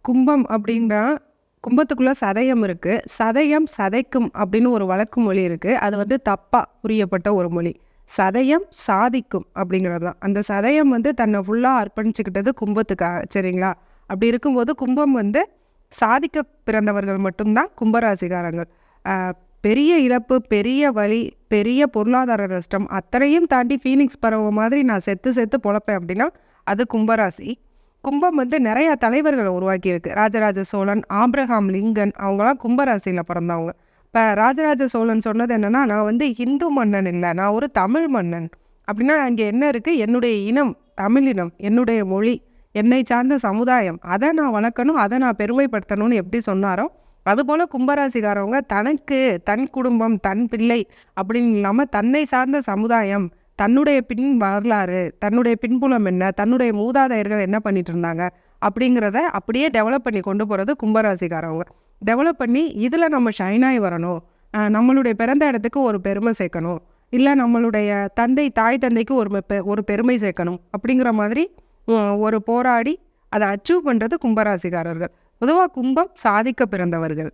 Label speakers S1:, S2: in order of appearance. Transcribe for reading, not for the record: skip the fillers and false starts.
S1: கும்பம் அப்படின்னா கும்பத்துக்குள்ள சதயம் இருக்கு. சதயம் சதைக்கும் அப்படின்னு ஒரு வழக்கு மொழி இருக்கு. அது வந்து தப்பா புரியப்பட்ட ஒரு மொழி. சதயம் சாதிக்கும் அப்படிங்கிறது தான். அந்த சதயம் வந்து தன்னை ஃபுல்லா அர்ப்பணிச்சுக்கிட்டது கும்பத்துக்காக. சரிங்களா? அப்படி இருக்கும்போது கும்பம் வந்து சாதிக்க பிறந்தவர்கள் மட்டும்தான் கும்பராசிக்காரங்கள். பெரிய இழப்பு, பெரிய வலி, பெரிய பொருளாதார நஷ்டம் அத்தனையும் தாண்டி ஃபீனிக்ஸ் பறவை மாதிரி நான் செத்து செத்து பொழப்பேன் அப்படின்னா அது கும்பராசி. கும்பம் வந்து நிறைய தலைவர்களை உருவாக்கியிருக்கு. ராஜராஜ சோழன், ஆப்ரஹாம் லிங்கன் அவங்களாம் கும்பராசியில் பிறந்தவங்க. இப்போ ராஜராஜ சோழன் சொன்னது என்னன்னா, நான் வந்து ஹிந்து மன்னன் இல்லை, நான் ஒரு தமிழ் மன்னன். அப்படின்னா அங்கே என்ன இருக்குது? என்னுடைய இனம், தமிழினம், என்னுடைய மொழி, என்னை சார்ந்த சமுதாயம், அதை நான் வளர்க்கணும், அதை நான் பெருமைப்படுத்தணும்னு எப்படி சொன்னாரோ அதுபோல் கும்பராசிக்காரவங்க தனக்கு, தன் குடும்பம், தன் பிள்ளை அப்படின்னு இல்லாமல் தன்னை சார்ந்த சமுதாயம், தன்னுடைய பின் வரலாறு, தன்னுடைய பின்புலம் என்ன, தன்னுடைய மூதாதையர்கள் என்ன பண்ணிட்டு இருந்தாங்க அப்படிங்கிறத அப்படியே டெவலப் பண்ணி கொண்டு போகிறது கும்பராசிக்காரவங்க. டெவலப் பண்ணி இதில் நம்ம ஷைனாகி வரணும், நம்மளுடைய பிறந்த இடத்துக்கு ஒரு பெருமை சேர்க்கணும், இல்லை நம்மளுடைய தாய் தந்தைக்கு ஒரு பெருமை சேர்க்கணும் அப்படிங்கிற மாதிரி ஒரு போராடி அதை அச்சீவ் பண்ணுறது கும்பராசிக்காரர்கள். பொதுவாக கும்பம் சாதிக்க பிறந்தவர்கள்.